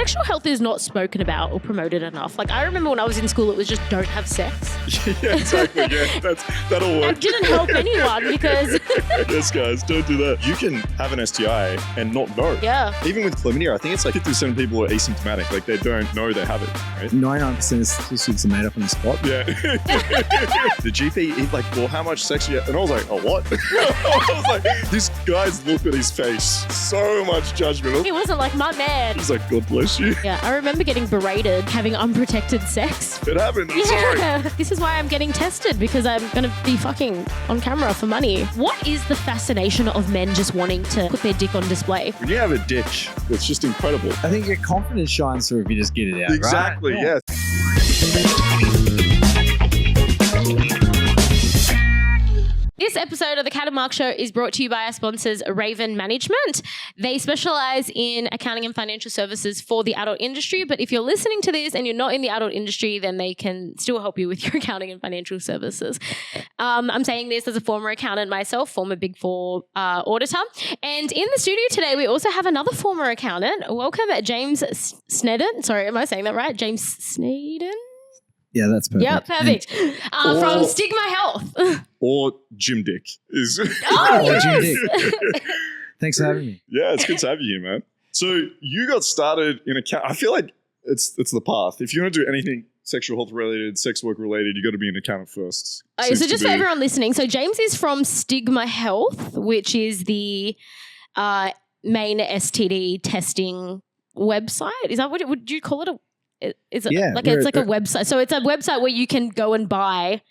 sexual health is not spoken about or promoted enough. Like, I remember when I was in school, it was just don't have sex. Yeah, exactly. Yeah, that'll work. It didn't help anyone because... Yes, guys, don't do that. You can have an STI and not know. Yeah. Even with chlamydia, I think it's like 50% of people are asymptomatic. Like, they don't know they have it, right? 99% of statistics are made up on the spot. Yeah. The GP, he's like, well, how much sex you get? And I was like, oh, what? I was like, this guy's look at his face. So much judgment. He wasn't like, my man. He's like, God bless you. Yeah, I remember getting berated having unprotected sex. It happened. I'm sorry. This is why I'm getting tested, because I'm going to be fucking on camera for money. What is the fascination of men just wanting to put their dick on display? When you have a dick, it's just incredible. I think your confidence shines through if you just get it out. Exactly, right? This episode of the Cat and Mark Show is brought to you by our sponsors, Raven Management. They specialize in accounting and financial services for the adult industry, but if you're listening to this and you're not in the adult industry, then they can still help you with your accounting and financial services. I'm saying this as a former accountant myself, former Big Four auditor. And in the studio today, we also have another former accountant. Welcome, James Sneddon. Sorry, am I saying that right? James Sneddon? Yeah, that's perfect. Yeah, perfect. From Stigma Health. Or Jim Dick is. Oh, yes. Jim Dick. Thanks for having me. Yeah, it's good to have you here, man. So you got started in account. I feel like it's the path. If you want to do anything sexual health related, sex work related, you got to be an accountant first. Okay, so just for everyone listening, so James is from Stigma Health, which is the main STD testing website. Is that what would you call it? Is it it's like a website? So it's a website where you can go and buy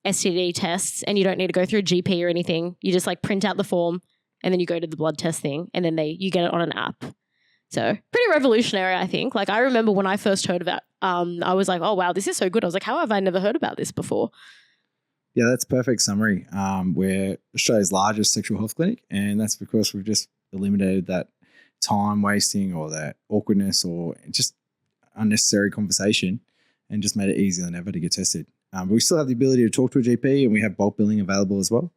STD tests, and you don't need to go through a GP or anything. You just like print out the form, and then you go to the blood test thing, and then you get it on an app. So pretty revolutionary, I think. Like, I remember when I first heard about, I was like, oh wow, this is so good. I was like, how have I never heard about this before? Yeah, that's a perfect summary. We're Australia's largest sexual health clinic, and that's because we've just eliminated that time wasting or that awkwardness or just unnecessary conversation, and just made it easier than ever to get tested. But we still have the ability to talk to a GP, and we have bulk billing available as well.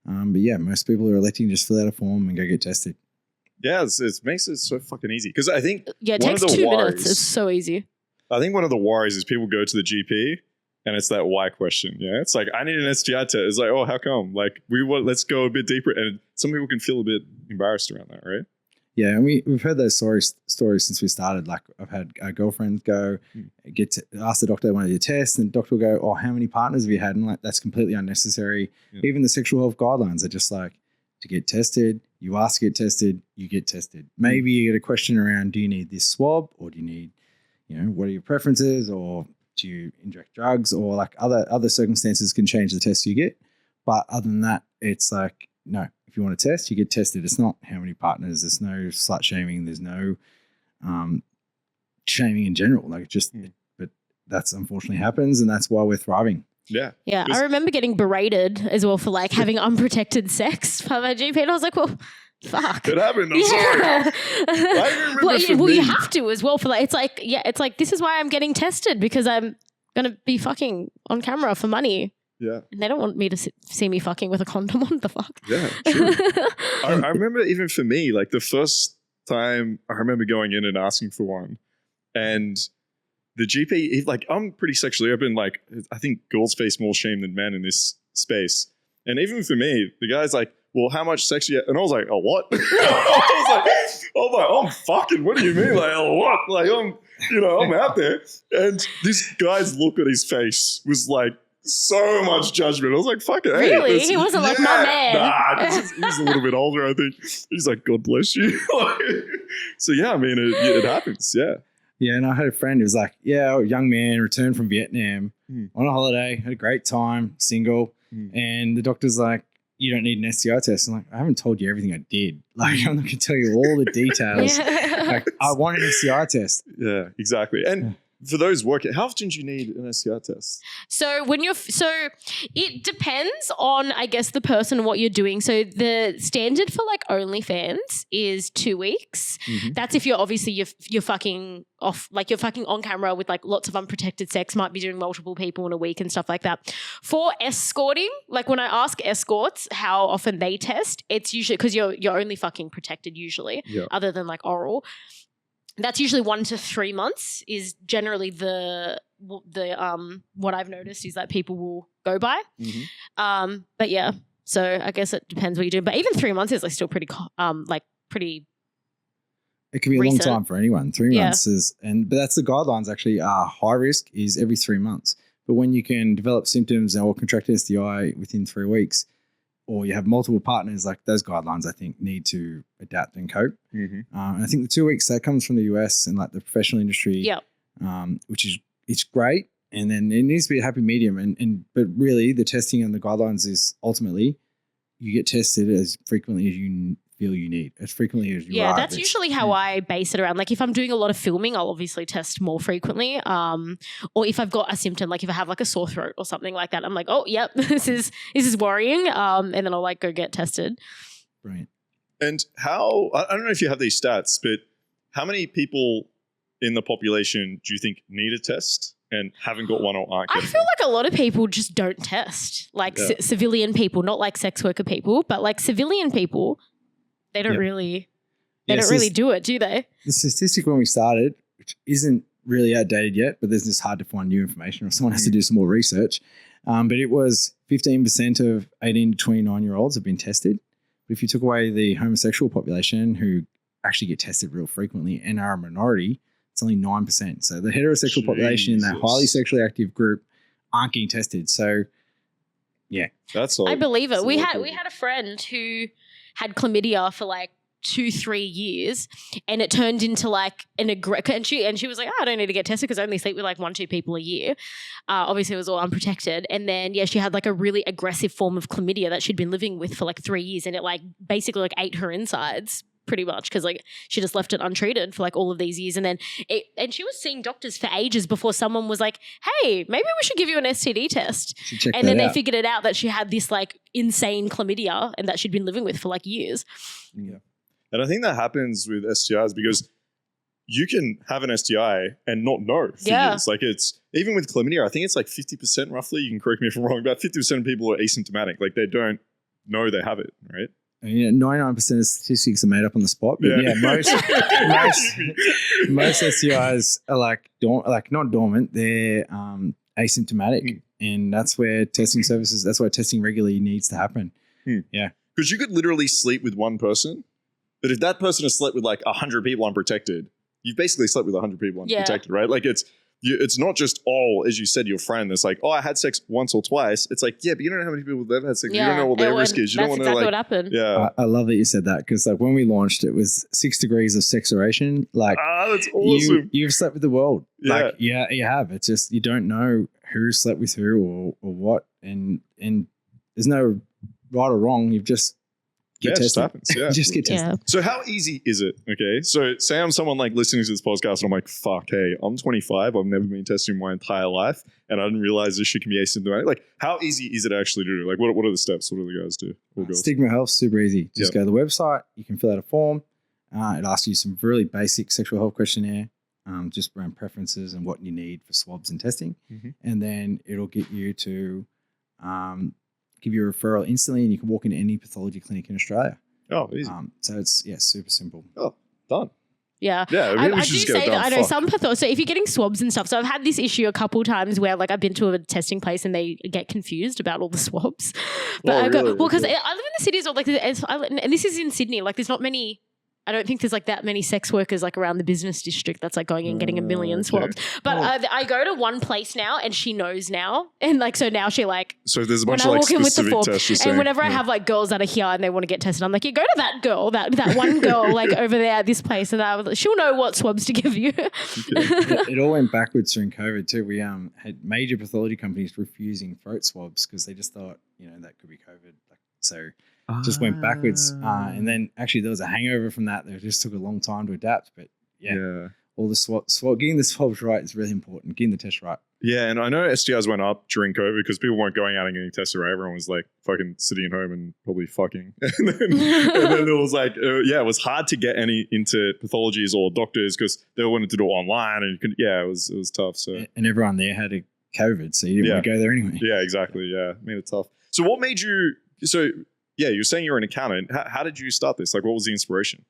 But yeah, most people are electing to just fill out a form and go get tested. Yeah, it makes it so fucking easy. Because I think it takes 2 minutes. It's so easy. I think one of the worries is people go to the GP and it's that why question. Yeah, it's like, I need an STI test. It's like, oh, how come? Like, let's go a bit deeper. And some people can feel a bit embarrassed around that, right? Yeah, and we've heard those stories since we started. Like, I've had girlfriends go get to ask the doctor they want to do a test, and the doctor will go, oh, how many partners have you had? And like, that's completely unnecessary. Yeah. Even the sexual health guidelines are just like, to get tested, you ask to get tested, you get tested. Maybe you get a question around, do you need this swab, or do you need, what are your preferences, or do you inject drugs, or like other circumstances can change the test you get. But other than that, it's like, no. If you want to test, you get tested. It's not how many partners. There's no slut shaming. There's no shaming in general. Like, but that's unfortunately happens, and that's why we're thriving. Yeah. Yeah. I remember getting berated as well for like having unprotected sex by my GP, and I was like, well, fuck. It happened. I'm sorry. I remember you have to as well for like, it's like, this is why I'm getting tested, because I'm going to be fucking on camera for money. Yeah. And they don't want me to see me fucking with a condom on. The fuck? Yeah, true. I remember even for me, like the first time I remember going in and asking for one, and the GP, like, I'm pretty sexually open. Like, I think girls face more shame than men in this space. And even for me, the guy's like, well, how much sex you get? And I was like, oh, what? I'm fucking, what do you mean? Like, oh, what? Like, I'm out there. And this guy's look at his face was like, so much judgment. I was like, fuck it. Hey, really? He wasn't like, my man. Nah, he's a little bit older, I think. He's like, God bless you. So, yeah, I mean, it happens. Yeah. Yeah, and I had a friend who was like, yeah, a young man returned from Vietnam on a holiday, had a great time, single. And the doctor's like, you don't need an STI test. I'm like, I haven't told you everything I did. Like, I'm not going to tell you all the details. Like, I want an STI test. Yeah, exactly. And for those working, how often do you need an STI test? So it depends on, I guess, the person and what you're doing. So the standard for like OnlyFans is 2 weeks. Mm-hmm. That's if you're fucking off, like you're fucking on camera with like lots of unprotected sex, might be doing multiple people in a week and stuff like that. For escorting, like when I ask escorts how often they test, it's usually because you're only fucking protected usually, other than like oral. that's usually 1 to 3 months is generally the what I've noticed is that people will go by. But yeah, so I guess it depends what you do. But even 3 months is like still pretty pretty. It can be a recent. long time for anyone. 3 months but that's the guidelines actually. High risk is every 3 months. But when you can develop symptoms or contract STI within 3 weeks, or you have multiple partners, like those guidelines, I think need to adapt and cope. And I think the 2 weeks that comes from the US and like the professional industry, which is it's great. And then it needs to be a happy medium. But really, the testing and the guidelines is ultimately you get tested as frequently as you feel you need, as frequently as you are. Yeah, that's usually how I base it around. Like if I'm doing a lot of filming, I'll obviously test more frequently. Or if I've got a symptom, like if I have like a sore throat or something like that, I'm like, oh, yep, this is worrying. And then I'll like go get tested. Right. And how, I don't know if you have these stats, but how many people in the population do you think need a test and haven't got one or aren't getting I feel like a lot of people just don't test, like civilian people, not like sex worker people, but like civilian people, they don't really do it, do they? The statistic when we started, which isn't really outdated yet, but there's just hard to find new information or someone has to do some more research. But it was 15% of 18 to 29-year-olds have been tested. But if you took away the homosexual population who actually get tested real frequently and are a minority, it's only 9%. So the heterosexual population in that highly sexually active group aren't getting tested. So, yeah. That's all. I believe it. We had a friend who had chlamydia for like 2-3 years, and it turned into like and she was like, oh, I don't need to get tested because I only sleep with like 1-2 people a year. Obviously it was all unprotected, and then she had like a really aggressive form of chlamydia that she'd been living with for like 3 years, and it like basically like ate her insides pretty much because like she just left it untreated for like all of these years, and then and she was seeing doctors for ages before someone was like, hey, maybe we should give you an STD test, and then they figured it out that she had this like insane chlamydia and that she'd been living with for like years. Yeah. And I think that happens with STIs because you can have an STI and not know for years. Like it's, even with chlamydia, I think it's like 50% roughly, you can correct me if I'm wrong, about 50% of people are asymptomatic. Like they don't know they have not right? And 99% of statistics are made up on the spot. But most STIs are like not dormant, they're asymptomatic. And that's where testing services, that's why testing regularly needs to happen. Yeah. Because you could literally sleep with one person, but if that person has slept with like 100 people unprotected, you've basically slept with 100 people unprotected, right? Like it's not just all, as you said, your friend that's like, oh, I had sex once or twice. It's like, yeah, but you don't know how many people they've had sex. You don't know what their risk is. You don't want to exactly what happened. Yeah. I love that you said that because like when we launched, it was 6 degrees of sexoration. Like, that's awesome. You've slept with the world. Yeah. Like, yeah, you have. It's just you don't know who slept with who or what, and there's no right or wrong. You've just get tested. It just happens. Yeah. Just get tested. So how easy is it? Okay. So say I'm someone like listening to this podcast and I'm like, fuck, hey, I'm 25. I've never been tested in my entire life. And I didn't realize this shit can be asymptomatic. Like how easy is it actually to do? Like what are the steps? What do the guys do? Stigma Health, super easy. Just go to the website. You can fill out a form. It asks you some really basic sexual health questionnaire, just around preferences and what you need for swabs and testing. And then it'll get you to give you a referral instantly, and you can walk into any pathology clinic in Australia. Oh, easy. So it's super simple. Oh, done. Yeah. Yeah, I do say that I know some pathology. So if you're getting swabs and stuff, so I've had this issue a couple times where like I've been to a testing place and they get confused about all the swabs. But because I live in the cities, or like, and this is in Sydney. Like, there's not many. I don't think there's like that many sex workers like around the business district that's like going and getting 1 million swabs. But I go to one place now and she knows now. And like, so now she like, so there's a bunch of like specific tests. And whenever I have like girls that are here and they want to get tested, I'm like, yeah, go to that girl, that one girl like over there at this place. And she'll know what swabs to give you. It all went backwards during COVID too. We had major pathology companies refusing throat swabs because they just thought, that could be COVID. So just went backwards. And then actually there was a hangover from that. It just took a long time to adapt. But all the swab, getting the swabs right is really important. Getting the test right. Yeah, and I know STIs went up during COVID because people weren't going out and getting tested, right? Everyone was like fucking sitting at home and probably fucking. and then it was like, it was hard to get any into pathologies or doctors because they wanted to do it online, and you could, it was tough. So and everyone there had a COVID, so you didn't want to go there anyway. Yeah, exactly. Yeah, made it tough. So what made you? So you're saying you're an accountant. How did you start this? Like, what was the inspiration?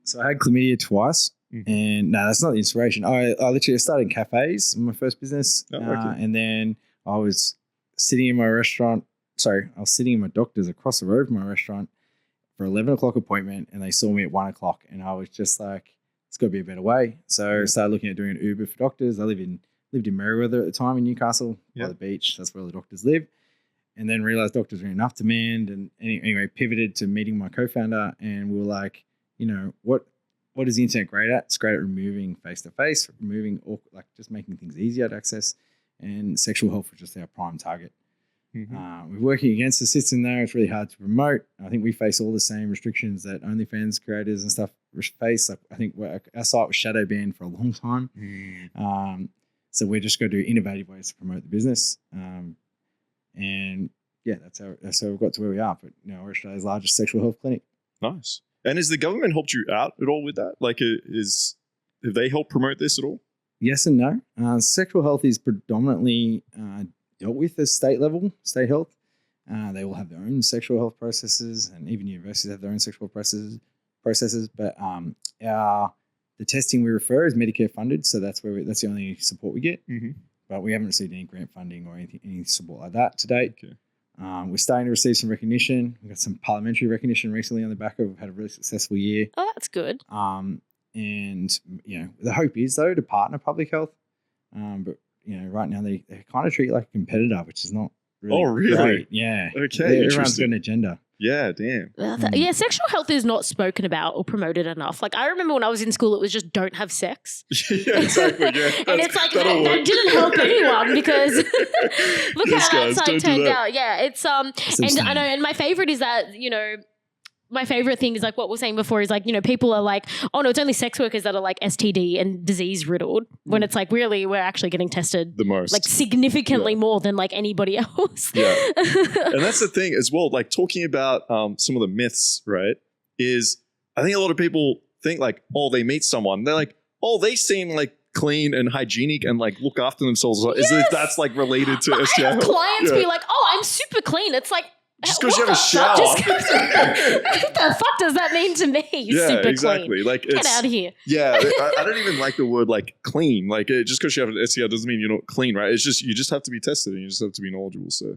So I had chlamydia twice. And no, that's not the inspiration. I literally started in cafes in my first business. And then I was sitting in my restaurant. Sorry, I was sitting in my doctor's across the road from my restaurant for 11 o'clock appointment, and they saw me at 1 o'clock. And I was just like, it's got to be a better way. So I started looking at doing an Uber for doctors. I lived in Merriweather at the time in Newcastle by the beach. That's where the doctors live. And then realized doctors were in enough demand. And anyway, pivoted to meeting my co-founder, and we were like, what is the internet great at? It's great at removing face-to-face, just making things easier to access. And sexual health was just our prime target. We're working against the system there. It's really hard to promote. I think we face all the same restrictions that OnlyFans creators and stuff face. Like, I think our site was shadow banned for a long time. So we're just going to do innovative ways to promote the business. And yeah, that's how we've got to where we are. But we're Australia's largest sexual health clinic. Nice. And has the government helped you out at all with that? Like, have they helped promote this at all? Yes and no. Sexual health is predominantly dealt with at state level, state health. They will have their own sexual health processes, and even universities have their own sexual processes. But the testing we refer is Medicare funded, so that's the only support we get. But we haven't received any grant funding or any support like that to date. Okay. We're starting to receive some recognition. We got some parliamentary recognition recently on the back of had a really successful year. Oh, that's good. And the hope is though to partner public health. But right now they kind of treat it like a competitor, which is not really great. Yeah. Okay. Everyone's got an agenda. Yeah, damn. Yeah, sexual health is not spoken about or promoted enough. Like, I remember when I was in school, it was just don't have sex. Yeah, exactly. Yeah, and it's like that didn't help anyone because look how that turned out. Yeah, it's and I know, and my favorite is that my favorite thing is like what we were saying before is like, people are like, oh no, it's only sex workers that are like STD and disease riddled, when it's like really we're actually getting tested the most, like significantly more than like anybody else. Yeah. And that's the thing as well, like talking about some of the myths, right, is I think a lot of people think like, oh, they meet someone, they're like, oh, they seem like clean and hygienic and like look after themselves. Yes. Is that's like related to STI? I have clients be like, oh, I'm super clean. It's like, just because you have a shower. What the fuck does that mean to me? Super exactly. Clean. Like, get out of here. Yeah, I don't even like the word like clean. Like, just because you have an STI doesn't mean you're not clean, right? It's just you just have to be tested and you just have to be knowledgeable. So,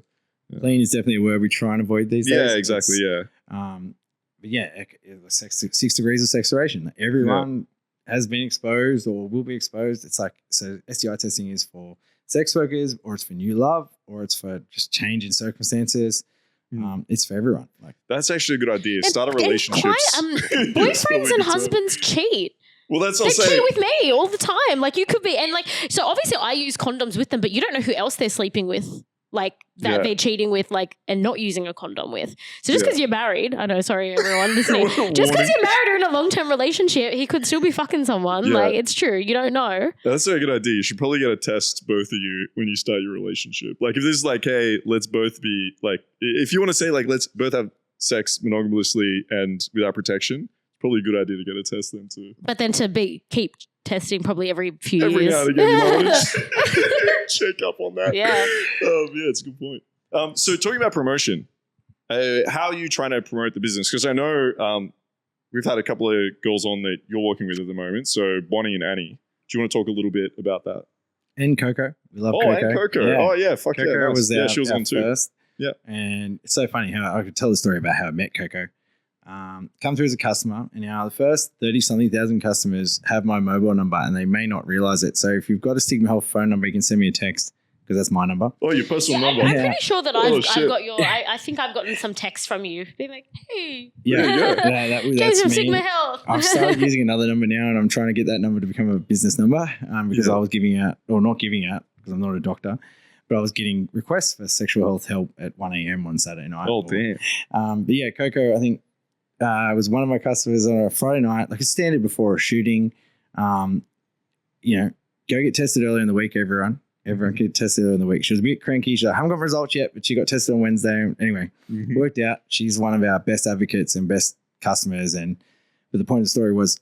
clean is definitely a word we try and avoid these days. Yeah, exactly. But yeah, 6 degrees of separation. Everyone has been exposed or will be exposed. It's like, so STI testing is for sex workers, or it's for new love, or it's for just change in circumstances. It's for everyone. Like, that's actually a good idea. Start a relationship. Boyfriends and husbands cheat. Well, that's they cheat with me all the time. Like, you could be, and like, so obviously I use condoms with them, but you don't know who else they're sleeping with. Like that they're cheating with, like, and not using a condom with. So just because you're married, I know, sorry everyone listening, just because you're married or in a long-term relationship, he could still be fucking someone. Yeah. Like, it's true. You don't know. That's a good idea. You should probably get a test, both of you, when you start your relationship. Like, if this is like, hey, let's both be like, if you want to say like, let's both have sex monogamously and without protection, it's probably a good idea to get a test then too. But then to keep testing probably every few years. Every now and again, you might want to check up on that. Yeah. Yeah, it's a good point. So talking about promotion, how are you trying to promote the business? Because I know we've had a couple of girls on that you're working with at the moment. So Bonnie and Annie. Do you want to talk a little bit about that? And Coco. We love Coco. And Coco. Yeah. Oh, yeah. Fuck Coco yeah. Nice. Was she was on too. First. Yeah. And it's so funny how I could tell the story about how I met Coco. Come through as a customer, and now the first 30-something thousand customers have my mobile number, and they may not realize it. So if you've got a Stigma Health phone number, you can send me a text, because that's my number. Oh, your personal number. I'm pretty sure that I've got your. I think I've gotten some texts from you being like, "Hey, that's James from me. Stigma Health." I've started using another number now, and I'm trying to get that number to become a business number, because I was giving out, or not giving out, because I'm not a doctor, but I was getting requests for sexual health help at 1 a.m. on Saturday night. Oh, damn. But yeah, Coco, I think. Was one of my customers on a Friday night, like a standard before a shooting. Go get tested earlier in the week, everyone. Everyone get tested earlier in the week. She was a bit cranky. She's like, I haven't got results yet, but she got tested on Wednesday. Anyway, worked out. She's one of our best advocates and best customers. But the point of the story was,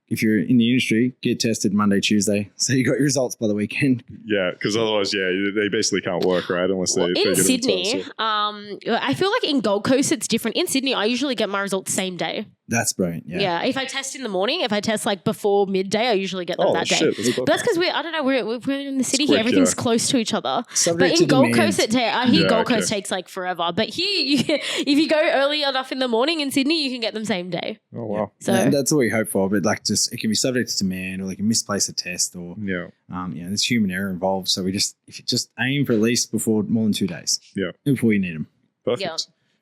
if you're in the industry, get tested Monday, Tuesday, so you got your results by the weekend. Yeah, because otherwise, they basically can't work, right? Unless they in get Sydney, it. I feel like in Gold Coast it's different. In Sydney, I usually get my results same day. That's brilliant. Yeah. If I test in the morning, if I test like before midday, I usually get them that day. Shit, but that's because we're in the city quick, here. Everything's close to each other. Subject but in to Gold demand. Coast, I hear Gold Coast takes like forever. But here, if you go early enough in the morning in Sydney, you can get them same day. Oh wow! So and that's what we hope for. But like, just it can be subject to demand, or they can misplace a test, or there's human error involved. So if you just aim for at least more than 2 days. Yeah, before you need them. Perfect. Yeah.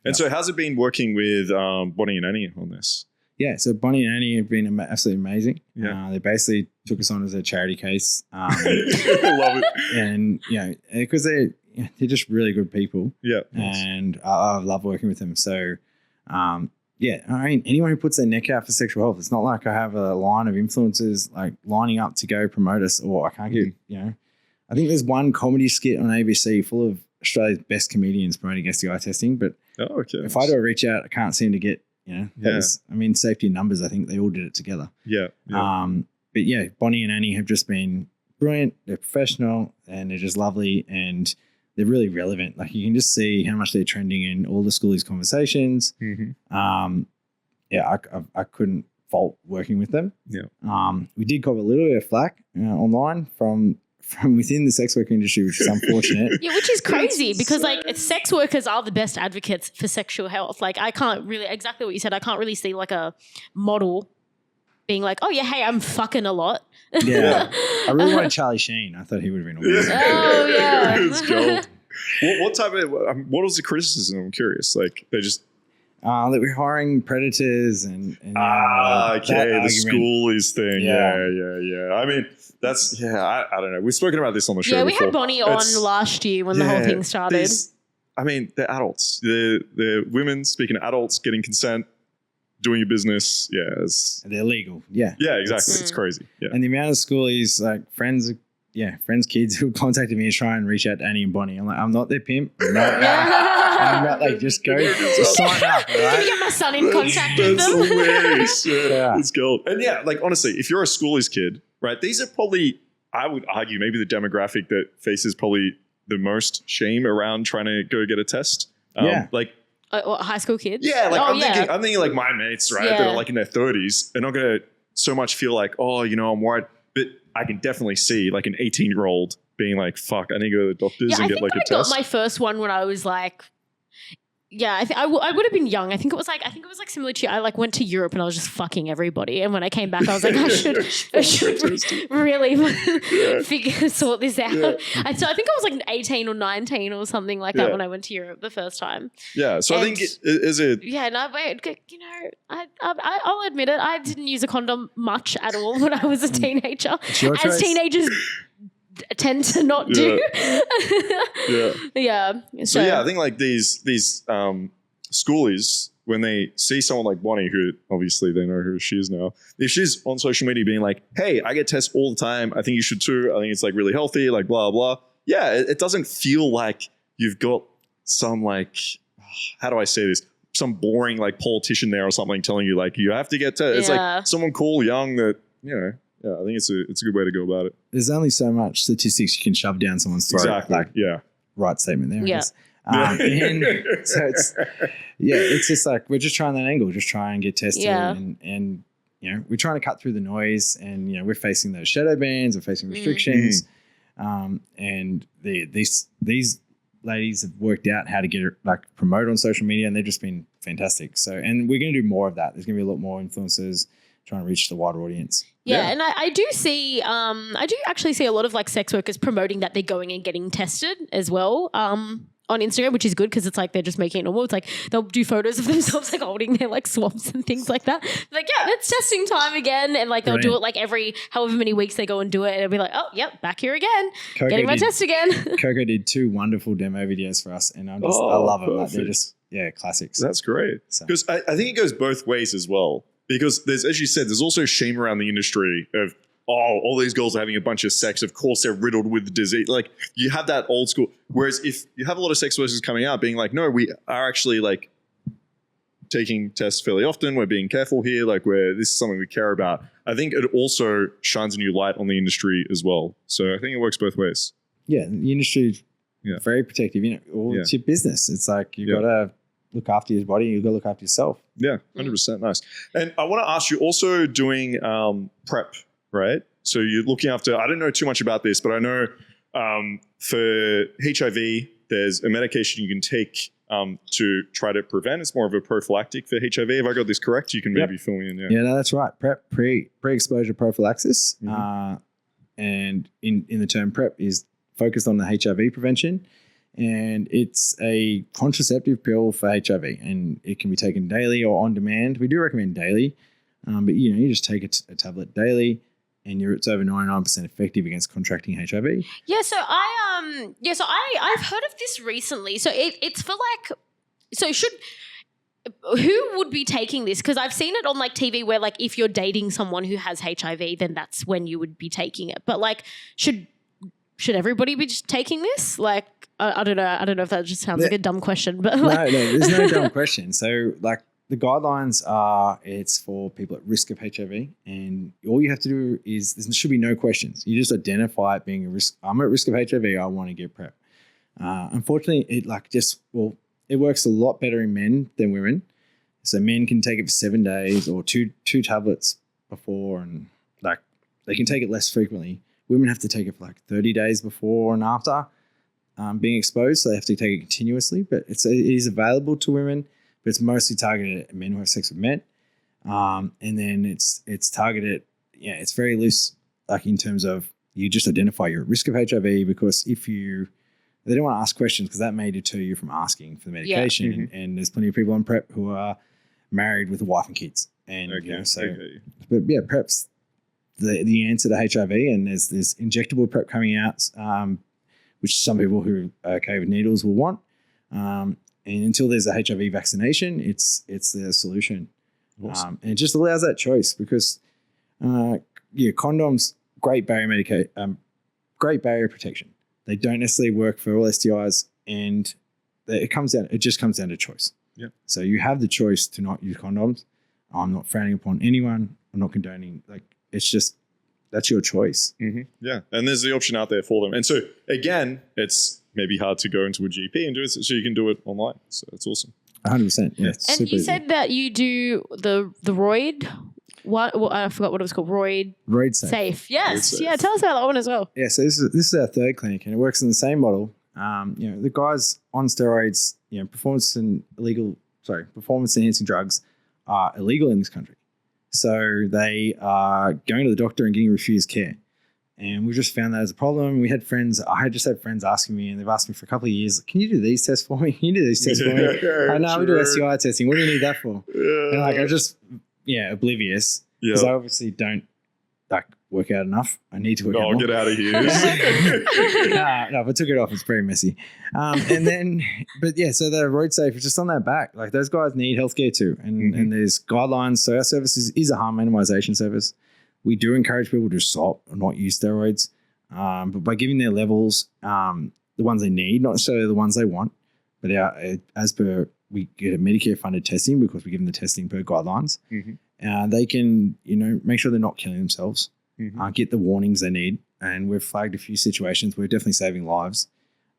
And so, how's it been working with Bonnie and Annie on this? Yeah, so Bonnie and Annie have been absolutely amazing. Yeah. They basically took us on as a charity case. I love it. And, because they're just really good people. Yeah. And I love working with them. So, I mean, anyone who puts their neck out for sexual health, it's not like I have a line of influencers like lining up to go promote us, or I can't get, I think there's one comedy skit on ABC full of Australia's best comedians promoting STI testing. But if I do a reach out, I can't seem to get, safety in numbers, I think they all did it together. Yeah. But yeah, Bonnie and Annie have just been brilliant. They're professional and they're just lovely and they're really relevant. Like you can just see how much they're trending in all the schoolies conversations. Mm-hmm. I couldn't fault working with them. Yeah. We did cop a little bit of flack online from within the sex worker industry, which is unfortunate. Yeah, which is crazy because like sex workers are the best advocates for sexual health. Like I can't really, exactly what you said, I can't really see like a model being like, oh yeah, hey, I'm fucking a lot. Yeah. I really wanted Charlie Sheen. I thought he would have been awesome. Oh yeah. It's gold. What type of, what was the criticism? I'm curious. Like they just... that we're hiring predators and the schoolies thing. Yeah. I mean, that's, I don't know. We've spoken about this on the show before. We had Bonnie on last year when the whole thing started. They're adults. They're women, speaking of adults, getting consent, doing your business. Yeah. They're legal. Yeah. Yeah, exactly. It's crazy. Yeah. And the amount of schoolies, like friends, kids who contacted me to try and reach out to Annie and Bonnie. I'm like, I'm not their pimp. I'm not like, just go, just sign up. All right? Can you get my son in contact with That's them? hilarious. It's gold. And like honestly, if you're a schoolies kid, right, these are probably, I would argue, maybe the demographic that faces probably the most shame around trying to go get a test. Like high school kids? Yeah, like I'm thinking like my mates, right, that are like in their 30s, they're not going to so much feel like, I'm worried. But I can definitely see like an 18-year-old being like, fuck, I need to go to the doctors and get like a test. I got my first one when I was like, I would have been young. I think it was like similar to you. I like went to Europe and I was just fucking everybody. And when I came back, I was like, I should really sort this out. Yeah. So I think I was like 18 or 19 or something like that when I went to Europe the first time. Yeah. So I think is it? Yeah. No, but I'll admit it. I didn't use a condom much at all when I was a teenager. As teenagers tend to not do. Yeah. So I think like these schoolies, when they see someone like Bonnie, who obviously they know who she is now, if she's on social media being like, hey, I get tests all the time, I think you should too, I think it's like really healthy, like blah blah. Yeah, it doesn't feel like you've got some like, how do I say this, some boring like politician there or something telling you like you have to get tested. It's like someone cool, young that I think it's a good way to go about it. There's only so much statistics you can shove down someone's throat. Exactly. Like, right statement there. Yeah. And so it's just like we're just trying that angle, just try and get tested, and we're trying to cut through the noise, and we're facing those shadow bans, we're facing restrictions, and these ladies have worked out how to get it like promote on social media, and they've just been fantastic. So, and we're going to do more of that. There's going to be a lot more influencers trying to reach the wider audience. Yeah, and I do actually see a lot of like sex workers promoting that they're going and getting tested as well on Instagram, which is good because it's like they're just making it normal. It's like they'll do photos of themselves like holding their like swabs and things like that. Like, it's testing time again, and like they'll do it like every however many weeks they go and do it, and it'll be like, oh, yep, back here again, getting my test again. Coco did 2 wonderful demo videos for us, and I love them. Like, they're just classics. That's great because I think it goes both ways as well. Because there's, as you said, there's also shame around the industry of, all these girls are having a bunch of sex. Of course, they're riddled with the disease. Like, you have that old school. Whereas if you have a lot of sex workers coming out being like, no, we are actually like taking tests fairly often. We're being careful here. Like this is something we care about. I think it also shines a new light on the industry as well. So I think it works both ways. Yeah, the industry is very protective. It's your business. It's like you got to look after your body. You got to look after yourself. Yeah, 100%. Nice. And I want to ask you, also doing PrEP, right? So you're looking after. I don't know too much about this, but I know for HIV, there's a medication you can take to try to prevent. It's more of a prophylactic for HIV. Have I got this correct? You can maybe fill me in. Yeah, no, that's right. PrEP, pre-exposure prophylaxis, and in the term PrEP is focused on the HIV prevention, and it's a contraceptive pill for HIV, and it can be taken daily or on demand. We do recommend daily, but you just take a tablet daily, and it's over 99% effective against contracting HIV. Yeah, so I've heard of this recently. So it's for who would be taking this? Because I've seen it on like TV where like if you're dating someone who has HIV, then that's when you would be taking it. But like should everybody be just taking this? Like I don't know. I don't know if that just sounds like a dumb question, but no, there's no dumb question. So like the guidelines are it's for people at risk of HIV, and all you have to do is there should be no questions. You just identify it being a risk. I'm at risk of HIV. I want to get PrEP. Unfortunately, it works a lot better in men than women. So men can take it for 7 days or two tablets before, and like they can take it less frequently. Women have to take it for like 30 days before and after being exposed. So they have to take it continuously, but it is available to women, but it's mostly targeted at men who have sex with men. And then it's targeted, it's very loose, like in terms of you just identify your risk of HIV, because they don't want to ask questions because that may deter you from asking for the medication. Yeah. And there's plenty of people on PrEP who are married with a wife and kids. And but yeah, PrEP's the answer to HIV, and there's injectable PrEP coming out, which some people who are okay with needles will want. And until there's a HIV vaccination, it's the solution. Awesome. And it just allows that choice because, condoms, great barrier protection. They don't necessarily work for all STIs, and it just comes down to choice. Yeah. So you have the choice to not use condoms. I'm not frowning upon anyone. I'm not condoning. Like, it's just, that's your choice. Mm-hmm. Yeah. And there's the option out there for them. And so again, it's maybe hard to go into a GP and do it, so you can do it online. So that's awesome. 100%. Yeah. And you said that you do the Roid. What I forgot what it was called. Roid Safe. Yes. Roid Safe. Yeah. Tell us about that one as well. Yeah. So this is our third clinic, and it works in the same model. The guys on steroids, performance enhancing drugs are illegal in this country. So they are going to the doctor and getting refused care. And we just found that as a problem. I just had friends asking me, and they've asked me for a couple of years, can you do these tests for me? Can you do these tests for me? I know, we do STI testing. What do you need that for? And I just, oblivious. Because I obviously don't work out enough. I need to work out more. Get out of here. No, if I took it off, it's very messy. So the Roid Safe is just on that back. Like, those guys need healthcare too. And there's guidelines. So our service is a harm minimization service. We do encourage people to stop or not use steroids. But by giving their levels, the ones they need, not necessarily the ones they want, but we get a Medicare funded testing because we give them the testing per guidelines. They can, make sure they're not killing themselves. Get the warnings they need, and we've flagged a few situations. We're definitely saving lives,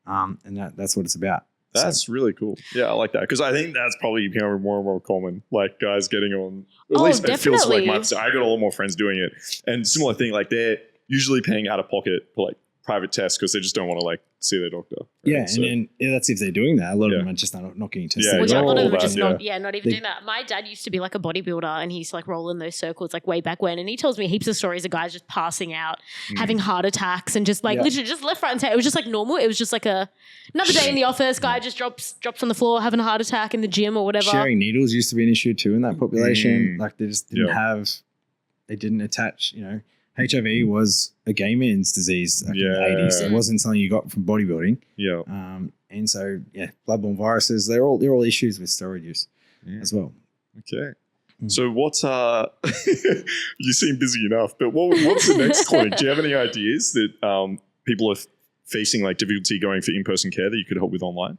and that's what it's about. That's really cool. Yeah, I like that, because I think that's probably becoming more and more common. Like, guys getting on. At least definitely. It feels like I got a lot more friends doing it, and similar thing. Like, they're usually paying out of pocket for like private tests because they just don't want to see their doctor. Right? Yeah, so, and then that's if they're doing that. A lot of them are just not getting tested. A lot of them are just not even doing that. My dad used to be like a bodybuilder, and he used to like roll in those circles like way back when. And he tells me heaps of stories of guys just passing out, having heart attacks, and just literally just left, right, and center. It was just like normal. It was just like another day in the office. Guy just drops on the floor having a heart attack in the gym or whatever. Sharing needles used to be an issue too in that population. Like, they just didn't they didn't attach. HIV was a gay man's disease in the 80s. It wasn't something you got from bodybuilding. Yeah. And so, bloodborne viruses, they're all issues with steroid use as well. Okay. So what's you seem busy enough, but what's the next clinic? Do you have any ideas that people are facing like difficulty going for in-person care that you could help with online?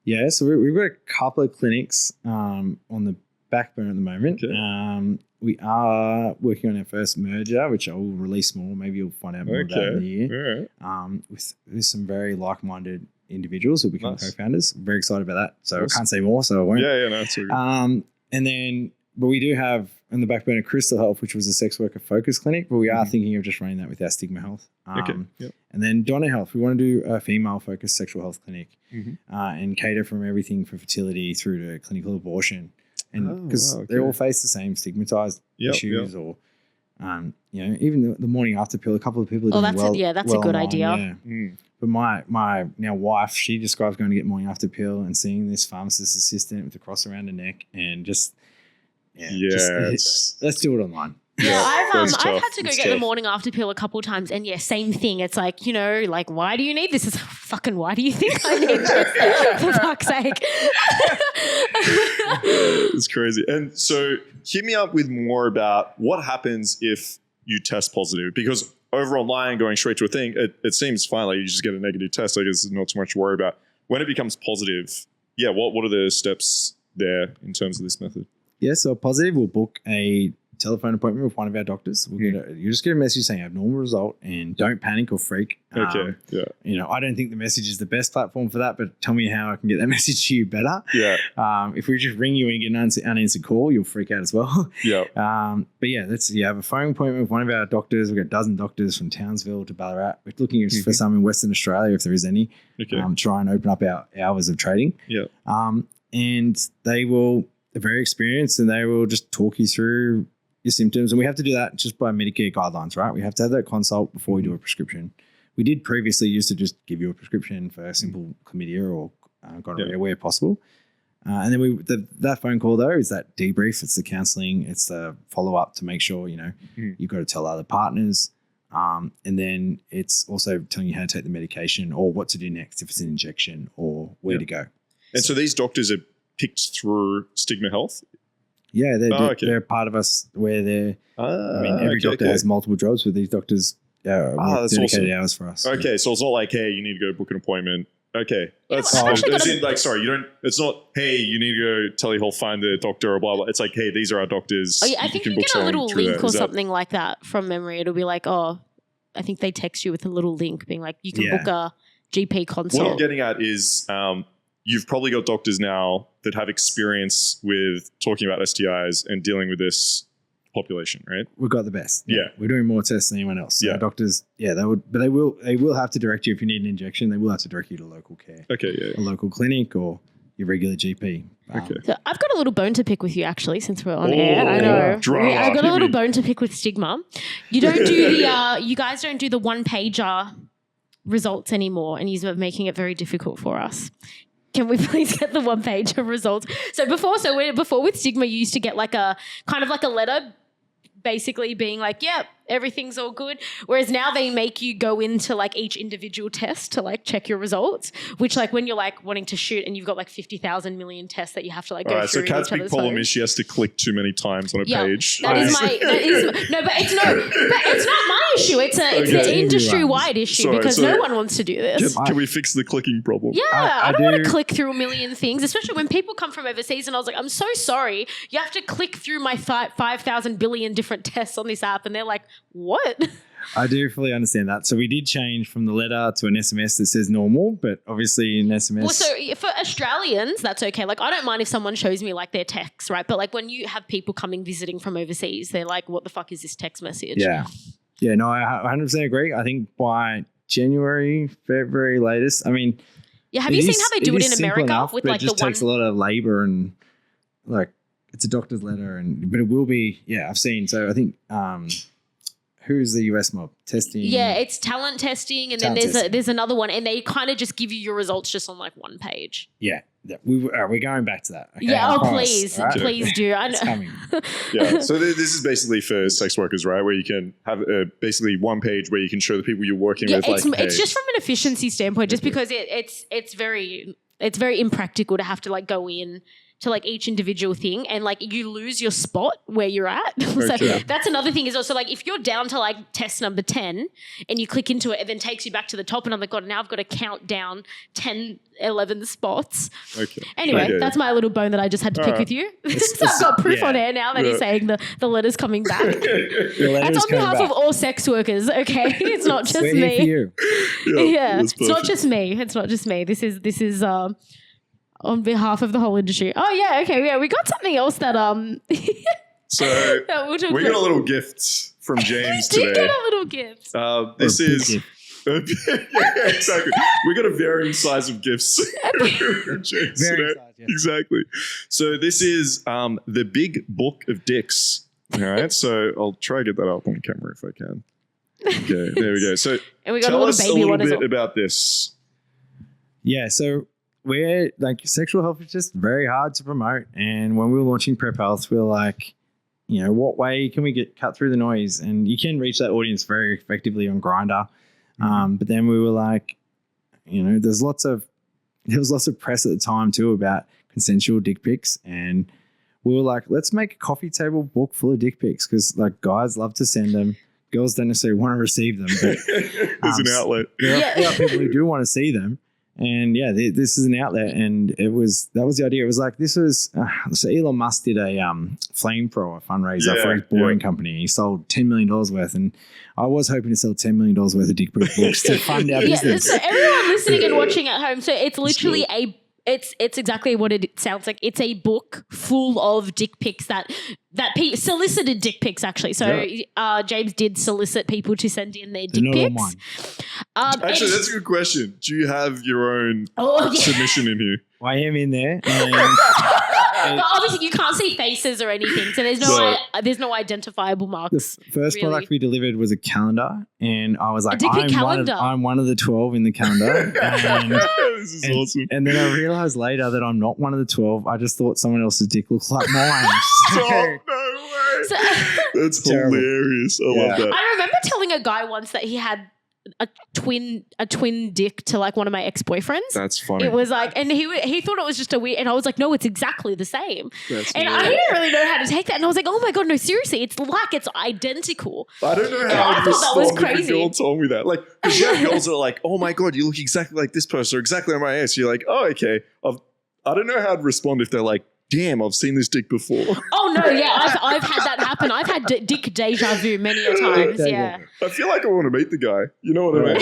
Yeah, so we've got a couple of clinics on the back burner at the moment. Okay. We are working on our first merger, which I will release more. Maybe you'll find out more about in the year. All right. With some very like-minded individuals who become co-founders. I'm very excited about that. So Awesome. I can't say more, so I won't. Yeah, no, that's all good. And then, but we do have on the back burner Crystal Health, which was a sex worker focus clinic, but we are thinking of just running that with our Stigma Health. Okay. Yep. And then Donna Health, we want to do a female focused sexual health clinic and cater from everything from fertility through to clinical abortion. And because they all face the same stigmatized issues or, even the morning after pill, a couple of people are doing that's a good idea. Yeah. But my now wife, she describes going to get morning after pill and seeing this pharmacist assistant with a cross around her neck and just let's do it online. Yeah, I've tough. had to go It's get tough. the morning after pill a couple of times, and same thing. It's like, why do you need this? It's fucking why do you think I need this? For fuck's sake. It's crazy. And so hit me up with more about what happens if you test positive, because over online, going straight to a thing, it seems fine. Like you just get a negative test. I guess there's not too much to worry about. When it becomes positive, what are the steps there in terms of this method? Yeah, so positive, we'll book a telephone appointment with one of our doctors. You just get a message saying abnormal result and don't panic or freak. Okay, I don't think the message is the best platform for that, but tell me how I can get that message to you better. Yeah. If we just ring you and get an unanswered call, you'll freak out as well. Yeah. But have a phone appointment with one of our doctors. We've got a dozen doctors from Townsville to Ballarat. We're looking for some in Western Australia if there is any. Okay. Try and open up our hours of trading. Yeah. And they're very experienced and they will just talk you through your symptoms. And we have to do that just by Medicare guidelines, right? We have to have that consult before we do a prescription. We did previously used to just give you a prescription for simple chlamydia or gonorrhea where possible. And then that phone call though is that debrief. It's the counselling. It's the follow-up to make sure, you've got to tell other partners. And then it's also telling you how to take the medication or what to do next if it's an injection or where to go. And so these doctors are picked through Stigma Health? Yeah, they're part of us where they're every doctor has multiple jobs, but these doctors work dedicated hours for us. Okay, so it's not like, hey, you need to go book an appointment. Okay. It's not, hey, you need to go telehealth, find the doctor or blah, blah. It's like, hey, these are our doctors. Oh, yeah, I think you get a little link or something like that from memory. It'll be like, I think they text you with a little link being like, you can book a GP consult. What I'm getting at is you've probably got doctors now that have experience with talking about STIs and dealing with this population, right? We've got the best. Yeah. We're doing more tests than anyone else. So yeah. Our doctors, they will have to direct you if you need an injection. They will have to direct you to local care. Okay, yeah. A local clinic or your regular GP. Okay. So I've got a little bone to pick with you actually since we're on air. I know. I've got a little bone to pick with Stigma. You don't do you guys don't do the one-pager results anymore and you're making it very difficult for us. Can we please get the one page of results? So before with Stigma, you used to get like a kind of like a letter basically being like, yeah, everything's all good. Whereas now they make you go into like each individual test to like check your results, which like when you're like wanting to shoot and you've got like 50,000 million tests that you have to like go through. So Kat's big problem is she has to click too many times on a page. But it's not my issue. It's an industry-wide issue because no one wants to do this. Can we fix the clicking problem? Yeah, I don't want to click through a million things, especially when people come from overseas and I was like, I'm so sorry. You have to click through my 5,000 billion different tests on this app and they're like, what? I do fully understand that. So we did change from the letter to an SMS that says normal, but obviously in SMS. Well, so for Australians, that's okay. Like, I don't mind if someone shows me like their text, right? But like when you have people coming visiting from overseas, they're like, what the fuck is this text message? Yeah. Yeah, no, I 100% agree. I think by January, February latest, I mean. Yeah, have you seen how they do it in America enough, with but like it just takes a lot of labor and like it's a doctor's letter but it will be, I've seen. So I think, who's the US mob testing? Yeah, it's talent testing, and then there's another one, and they kind of just give you your results just on like one page. Yeah, we're going back to that. Okay? Yeah, please, right? Please do. I know. It's coming. Yeah, so this is basically for sex workers, right? Where you can have basically one page where you can show the people you're working with. It's just from an efficiency standpoint, just because it's very impractical to have to like go in, to like each individual thing, and like you lose your spot where you're at. So Okay. that's another thing is also like if you're down to like test number 10 and you click into it, it then takes you back to the top, and I'm like, God, now I've got to count down 10, 11 spots. Okay. Anyway, Okay. that's my little bone that I just had to pick with you. So I've got proof on air now that he's saying the letter's coming back. That's on behalf of all sex workers, okay? It's not just We're here for me. you. Yeah, that's it's not perfect. just me. It's not just me. This is on behalf of the whole industry. Oh yeah, okay, yeah. We got something else that So that we'll talk we got a about. little gift from James We did today. get a little gift. This Or a is yeah, exactly. We got a varying size of gifts from James Varying today. size, yeah. Exactly. So this is the Big Book of Dicks. All right. So I'll try to get that up on camera if I can. Okay, there we go. So And we got a tell little us a baby little one as bit well. about this. Yeah, so we're like sexual health is just very hard to promote. And when we were launching Prep Health, we were like, you know, what way can we get cut through the noise? And you can reach that audience very effectively on Grindr. But then we were like, you know, there was lots of press at the time too about consensual dick pics. And we were like, let's make a coffee table book full of dick pics because like guys love to send them. Girls don't necessarily want to receive them, but As an outlet. there are people who do want to see them. And yeah, this is an outlet, and that was the idea. It was like this was so Elon Musk did a flamethrower fundraiser for his boring company. He sold $10 million worth, and I was hoping to sell $10 million worth of dick pic books to fund our business. So everyone listening and watching at home, so it's literally it's exactly what it sounds like. It's a book full of dick pics solicited dick pics actually. So James did solicit people to send in their dick Not all pics. mine. Actually, that's a good question. Do you have your own submission in here? I am in there. And But obviously you can't see faces or anything, so there's no identifiable the marks. first Really? product we delivered was a calendar, and I was like, dick pic calendar. I'm one of the 12 in the calendar. And This is awesome. And then I realized later that I'm not one of the 12. I just thought someone else's dick looked like mine. Oh, no way. So, That's Terrible. hilarious. I love that. I remember telling a guy once that he had a twin dick to like one of my ex-boyfriends. That's funny. It was like, and he thought it was just a weird, and I was like, no, it's exactly the same. That's And I didn't really know how to take that, and I was like, oh my God, no, seriously, it's identical. I don't know I how thought to that was respond if a crazy. girl told me that. Like, because you have girls that are like, oh my God, you look exactly like this person or exactly like my ass. You're like, oh, okay. I don't know how to respond if they're like, damn, I've seen this dick before. Oh no, yeah, I've had that happen. I've had dick deja vu many a times. Yeah. I feel like I want to meet the guy. You know what I mean?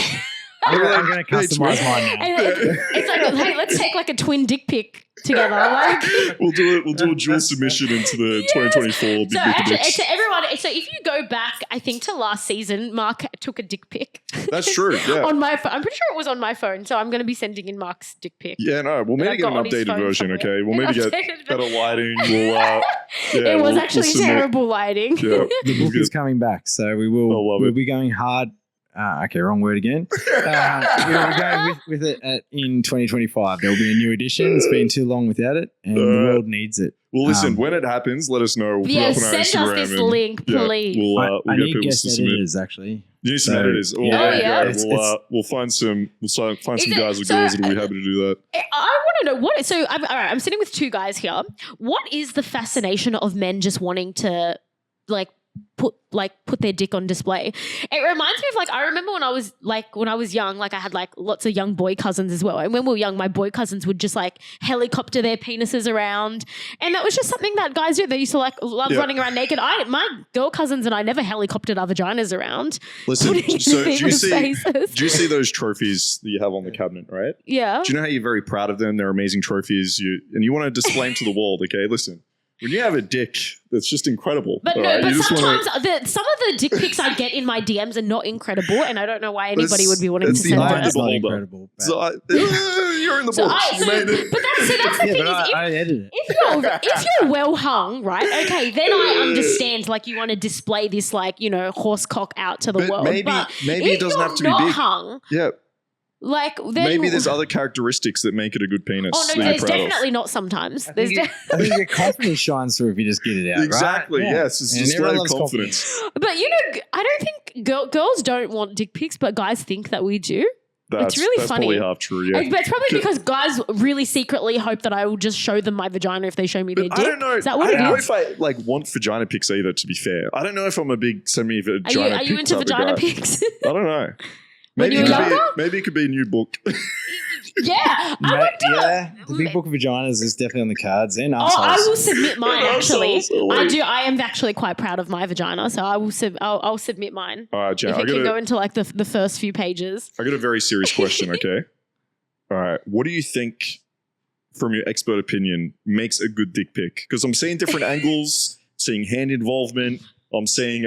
I'm going to customize mine now. And it's like, hey, let's take like a twin dick pic together. Like, We'll do a dual submission into the 2024 Big so Book of actually, Dicks. to everyone, so if you go back, I think to last season, Mark took a dick pic. That's true, yeah. On my phone, I'm pretty sure it was on my phone, so I'm going to be sending in Mark's dick pic. Yeah, no, we'll maybe I've get got an on his updated phone version, somewhere. okay? We'll maybe get Updated better version. lighting. It was actually submit. terrible lighting. Yeah. The book is coming back, so we'll be going hard. Okay, wrong word again. We'll be going with it in 2025. There will be a new edition. It's been too long without it, and the world needs it. Well, listen, when it happens, let us know. We'll put it up on our send Instagram. us this and, link, please. We'll I get need people guest to submit. editors, actually. You need some So, editors. Oh, yeah. there you yeah. go. It's- We'll find some guys or it- girls so- that'll be happy to do that. I want to know what. So, all right, I'm sitting with two guys here. What is the fascination of men just wanting to put their dick on display? It reminds me of I remember when I was young, I had lots of young boy cousins as well. And when we were young, my boy cousins would just helicopter their penises around, and that was just something that guys do. They used to love running around naked. My girl cousins and I never helicoptered our vaginas around. Listen, putting so it do in you people's see faces. do you see those trophies that you have on the cabinet, right? Yeah. Do you know how you're very proud of them? They're amazing trophies. You want to display them to the world, okay? Listen, when you have a dick that's just incredible. But all no, right, but you just sometimes wanna, some of the dick pics I get in my DMs are not incredible, and I don't know why anybody That's- would be wanting to that's the send eye it. of That's the not beholder. incredible. But, so you're in the So, box. You made it. but that's the yeah, thing but is, I edited it. if you're well hung, right? Okay, then I understand. You want to display this, horse cock out to the But world. maybe but it if doesn't you're have to be not big. hung, Yeah, then maybe there's other characteristics that make it a good penis. Oh no, that you're there's proud of. definitely not. Sometimes I there's. think your confidence shines through if you just get it out, Exactly. right? Yes, it's And display everyone of loves confidence. But I don't think girls don't want dick pics, but guys think that we do. That's really that's funny. probably half true. Yeah. But it's probably because guys really secretly hope that I will just show them my vagina if they show me their dick. I don't know. Is that what I don't know it is? if I like want vagina pics either. To be fair, I don't know if I'm a big send me vagina. Are you pic into type of vagina guy. pics? I don't know. When you were younger? Maybe it could be a new book. Yeah, I wonder. Yeah, the big book of vaginas is definitely on the cards and Oh, assholes. I will submit mine. Actually, Assholes, I do. I am actually quite proud of my vagina, so I will. I'll submit mine. All right, Jen, If it can go into like the first few pages. I got a very serious question. Okay. All right. What do you think, from your expert opinion, makes a good dick pic? Because I'm seeing different angles, seeing hand involvement. I'm seeing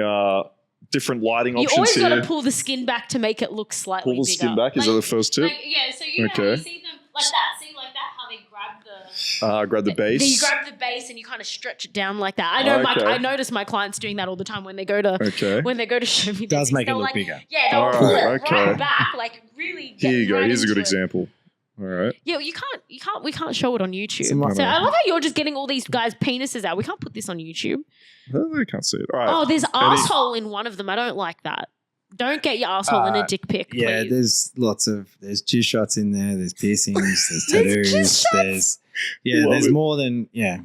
different lighting You options always got here. to pull the skin back to make it look slightly Pull the bigger. skin back. Is that the first tip? Yeah, so you know how Okay. you see them like that. See like that, how they grab the Grab the base. You grab the base and you kind of stretch it down like that. I know. Okay. I notice my clients doing that all the time when they go to Okay. show me. Does their make it they'll look like, bigger. Yeah, they'll All pull it right, okay. right back, like really. Get Here you go. right Here's a good into it. example. All right. Yeah, we can't show it on YouTube. Some- So I love how you're just getting all these guys' penises out. We can't put this on YouTube. I can't see it. All right. Oh, there's asshole in one of them. I don't like that. Don't get your asshole in a dick pic, please. Yeah, there's jizz shots in there. There's piercings. There's There's jizz tattoos. shots? Love There's it. more than yeah.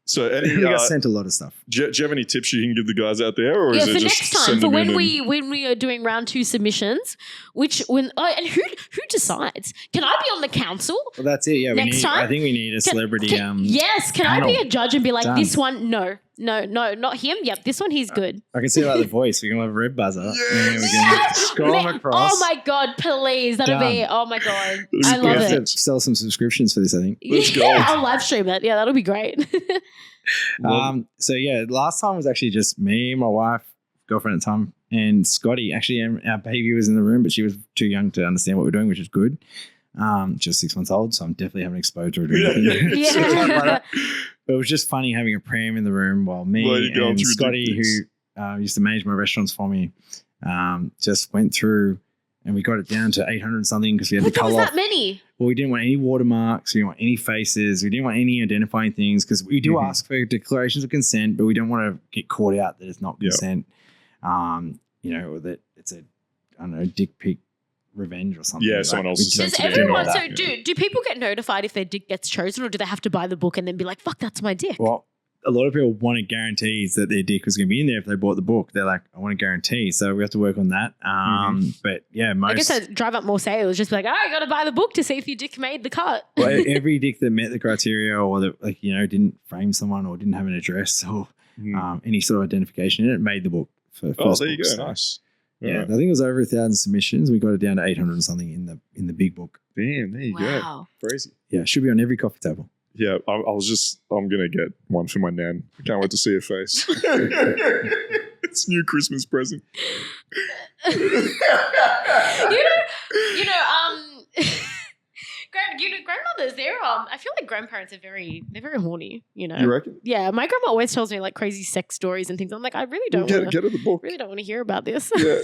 So, any, We got sent a lot of stuff. do you have any tips you can give the guys out there, or Yeah, is it for just next time, send for them in when we are doing round 2 submissions, and who decides? Can I be on the council? Well, that's it. Yeah, Next time? I think we need a celebrity. Yes, can I be panel. a judge and be like, Done. this one, no, not him. Yep, this one, he's good. I can see like the voice. We can have a red buzzer. Yes! And we can scroll them across. Oh my god, please, that'll be. Oh my god, I That'd love we have it. to sell some subscriptions for this, I think. Let's go. Yeah, I'll live stream it. Yeah, that'll be great. So yeah, last time was actually just me, my wife, girlfriend at the time, and Scotty. Actually, our baby was in the room, but she was too young to understand what we're doing, which is good. Just 6 months old, so I'm definitely having exposure to it. Yeah. But it was just funny having a pram in the room while me While you're going and through Scotty, dick pics. who used to manage my restaurants for me, just went through, and we got it down to 800 something because we had What the the was color. that many? Well, we didn't want any watermarks. We didn't want any faces. We didn't want any identifying things because we do ask for declarations of consent, but we don't want to get caught out that it's not Yep. consent. That it's a, I don't know, dick pic revenge or something. Yeah, someone else we has don't Does sent it do in. everyone? all So that. do people get notified if their dick gets chosen, or do they have to buy the book and then be like, "Fuck, that's my dick"? Well, a lot of people wanted guarantees that their dick was going to be in there if they bought the book. They're like, I want a guarantee. So we have to work on that. But yeah, I guess I'd drive up more sales. Just be like, I got to buy the book to see if your dick made the cut. well, every dick that met the criteria or that didn't frame someone or didn't have an address or any sort of identification in it made the book for the Oh, first there you book. go. So, Nice. yeah, All I think it was over 1,000 submissions. We got it down to 800 and something in the big book. Damn, there you go. Wow. Crazy. Yeah, it should be on every coffee table. Yeah, I'm going to get one for my nan. I can't wait to see her face. It's a new Christmas present. Grandmothers, I feel like grandparents they're very horny, You reckon? Yeah, my grandma always tells me like crazy sex stories and things. I'm like, I really don't Get want her the book. really don't want to hear about this. Yeah.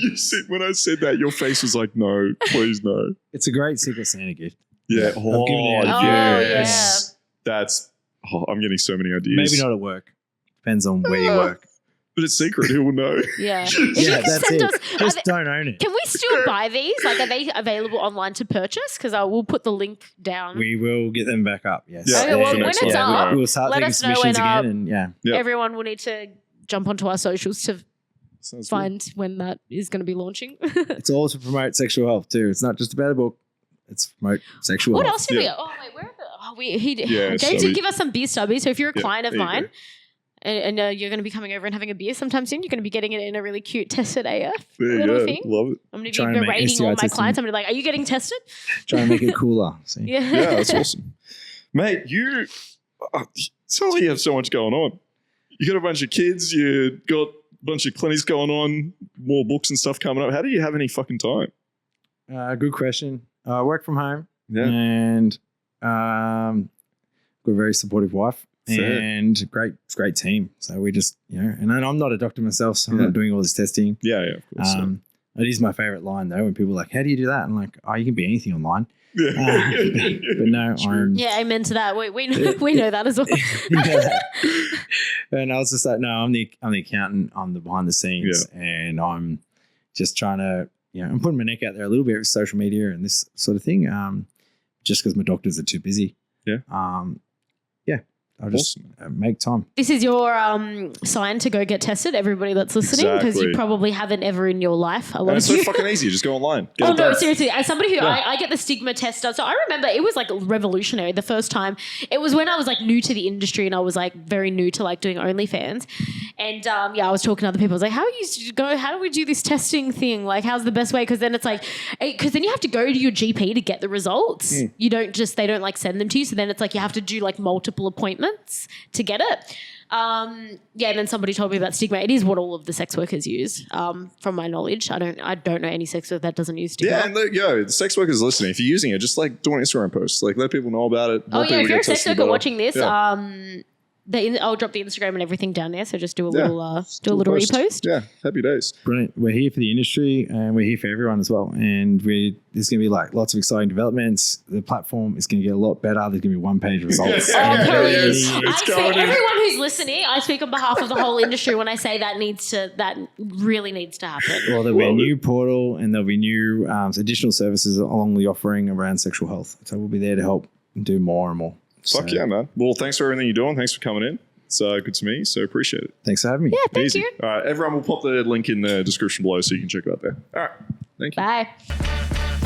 You see, when I said that, your face was like, no, please no. It's a great Secret Santa gift. Yeah. I've given it out. Oh, yes. That's, I'm getting so many ideas. Maybe not at work. Depends on where you work. But it's secret. Who will know? Yeah. Yeah, that's send it. us- Just don't own it. Can we still buy these? Like, are they available online to purchase? Because I will put the link down. We will get them back up. Yes. Yeah, Okay, well, when next it's one. up, we'll start let taking us know submissions when, again, and yeah, Yep. Everyone will need to jump onto our socials to Sounds good. find when that is going to be launching. it's all to promote sexual health too. It's not just about a book; it's to promote sexual What health. else did we? Yeah. Oh wait, where are the? Oh, Yeah, James so did we- give us some beer stubbies. So if you're a Yeah, client of there you go. mine, and you're going to be coming over and having a beer sometime soon, you're going to be getting it in a really cute tested AF There you little go. thing. Love it. I'm going to Trying be to make berating all STI my testing. clients. I'm going to be like, "Are you getting tested?" Try and make it cooler. See? Yeah, Yeah, that's awesome. Mate, you sounds like you have so much going on. You got a bunch of kids, you got a bunch of clinics going on, more books and stuff coming up. How do you have any fucking time? Good question. I work from home, Yeah. and got a very supportive wife. Fair. And great team. So we just, and I'm not a doctor myself, so I'm Yeah. not doing all this testing. Yeah, of course. It is my favorite line though, when people are like, how do you do that? I'm like, oh, you can be anything online. yeah. But no, I'm yeah, amen to that. We know that as well. And I was just like, no, I'm the accountant. I'm the behind the scenes, and I'm just trying to I'm putting my neck out there a little bit with social media and this sort of thing, just because my doctors are too busy. Yeah. I'll just make time. This is your sign to go get tested, everybody that's listening, because you probably haven't ever in your life. A lot it's of so fucking easy. Just go online. Oh, no, seriously. As somebody who, I get the Stigma test done. So I remember it was like revolutionary the first time. It was when I was like new to the industry and I was like very new to like doing OnlyFans. And I was talking to other people. I was like, how do we do this testing thing? Like, how's the best way? Because then it's like, because then you have to go to your GP to get the results. You don't they don't like send them to you. So then it's like you have to do like multiple appointments to get it. And then somebody told me about Stigma. It is what all of the sex workers use, from my knowledge. I don't know any sex worker that doesn't use Stigma. Yeah, and the sex workers listening, if you're using it, just like do an Instagram post. Like let people know about it. If you're a sex worker watching this, I'll drop the Instagram and everything down there. So just do a little repost. Yeah, happy days. Brilliant. We're here for the industry and we're here for everyone as well. And there's going to be like lots of exciting developments. The platform is going to get a lot better. There's going to be one-page results. Everyone who's listening, I speak on behalf of the whole industry when I say that really needs to happen. Well, there'll be a new portal and there'll be new additional services along the offering around sexual health. So we'll be there to help do more and more. Fuck yeah, man. Well, thanks for everything you're doing. Thanks for coming in. It's good to me, so appreciate it. Thanks for having me. Yeah, thank you. All right, everyone, we'll pop the link in the description below so you can check it out there. All right, thank you. Bye.